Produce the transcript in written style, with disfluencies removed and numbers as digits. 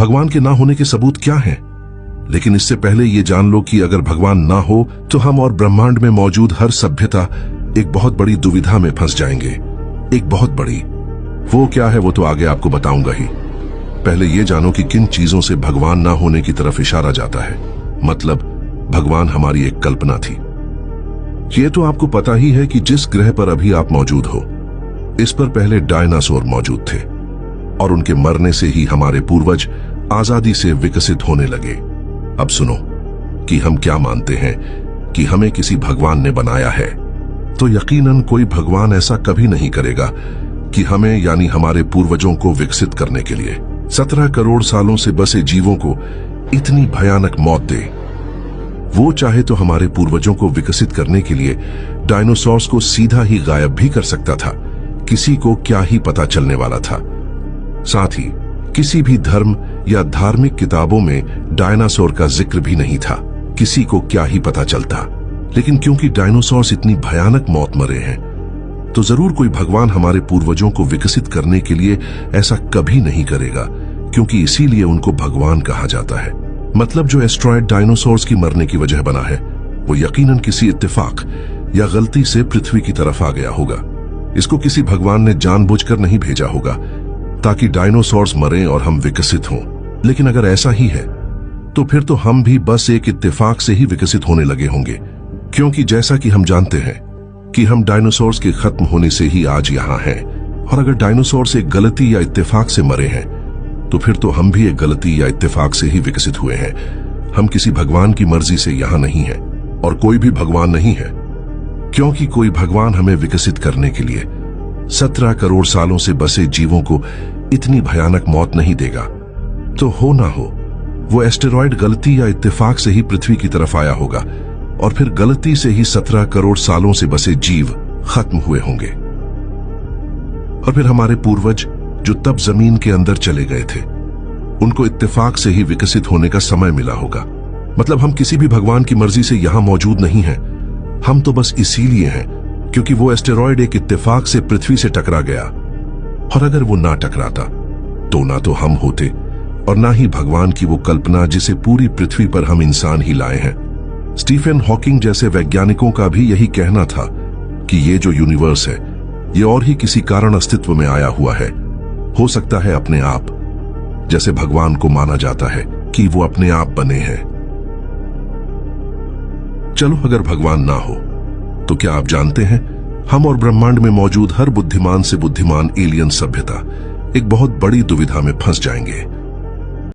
भगवान के ना होने के सबूत क्या हैं? लेकिन इससे पहले ये जान लो कि अगर भगवान ना हो तो हम और ब्रह्मांड में मौजूद हर सभ्यता एक बहुत बड़ी दुविधा में फंस जाएंगे। एक बहुत बड़ी। वो क्या है वो तो आगे आपको बताऊंगा ही। पहले ये जानो कि किन चीजों से भगवान ना होने की तरफ इशारा जाता है। मतलब भगवान हमारी एक कल्पना थी। ये तो आपको पता ही है कि जिस ग्रह पर अभी आप मौजूद हो, इस पर पहले डायनासोर मौजूद थे और उनके मरने से ही हमारे पूर्वज आजादी से विकसित होने लगे। अब सुनो कि हम क्या मानते हैं कि हमें किसी भगवान ने बनाया है, तो यकीनन कोई भगवान ऐसा कभी नहीं करेगा कि हमें यानी हमारे पूर्वजों को विकसित करने के लिए 17 करोड़ सालों से बसे जीवों को इतनी भयानक मौत दे। वो चाहे तो हमारे पूर्वजों को विकसित करने के लिए डायनासोर्स को सीधा ही गायब भी कर सकता था। किसी को क्या ही पता चलने वाला था। साथ ही किसी भी धर्म या धार्मिक किताबों में डायनासोर का जिक्र भी नहीं था। किसी को क्या ही पता चलता। लेकिन क्योंकि डायनासोर्स इतनी भयानक मौत मरे हैं, तो जरूर कोई भगवान हमारे पूर्वजों को विकसित करने के लिए ऐसा कभी नहीं करेगा, क्योंकि इसीलिए उनको भगवान कहा जाता है। मतलब जो एस्ट्रॉयड डायनासोर्स की मरने की वजह बना है, वो यकीनन किसी इत्तेफाक या गलती से पृथ्वी की तरफ आ गया होगा। इसको किसी भगवान ने जानबूझकर नहीं भेजा होगा ताकि डायनासोर्स मरें और हम विकसित हों। लेकिन अगर ऐसा ही है तो फिर तो हम भी बस एक इत्तेफाक से ही विकसित होने लगे होंगे, क्योंकि जैसा कि हम जानते हैं कि हम डायनासोर्स के खत्म होने से ही आज यहाँ हैं। और अगर डायनासोर्स एक गलती या इत्तेफाक से मरे हैं, तो फिर तो हम भी एक गलती या इत्तेफाक से ही विकसित हुए हैं। हम किसी भगवान की मर्जी से यहाँ नहीं हैं और कोई भी भगवान नहीं है, क्योंकि कोई भगवान हमें विकसित करने के लिए 17 करोड़ सालों से बसे जीवों को इतनी भयानक मौत नहीं देगा। तो हो ना हो, वो एस्टेरॉयड गलती या इत्तेफाक से ही पृथ्वी की तरफ आया होगा और फिर गलती से ही 17 करोड़ सालों से बसे जीव खत्म हुए होंगे। और फिर हमारे पूर्वज जो तब जमीन के अंदर चले गए थे, उनको इत्तेफाक से ही विकसित होने का समय मिला होगा। मतलब हम किसी भी भगवान की मर्जी से यहां मौजूद नहीं हैं। हम तो बस इसीलिए हैं क्योंकि वो एस्टेरॉयड एक इत्तेफाक से पृथ्वी से टकरा गया। और अगर वो ना टकराता तो ना तो हम होते और ना ही भगवान की वो कल्पना जिसे पूरी पृथ्वी पर हम इंसान ही लाए हैं। स्टीफन हॉकिंग जैसे वैज्ञानिकों का भी यही कहना था कि ये जो यूनिवर्स है, ये और ही किसी कारण अस्तित्व में आया हुआ है। हो सकता है अपने आप, जैसे भगवान को माना जाता है कि वो अपने आप बने हैं। चलो अगर भगवान ना हो तो क्या आप जानते हैं, हम और ब्रह्मांड में मौजूद हर बुद्धिमान से बुद्धिमान एलियन सभ्यता एक बहुत बड़ी दुविधा में फंस जाएंगे।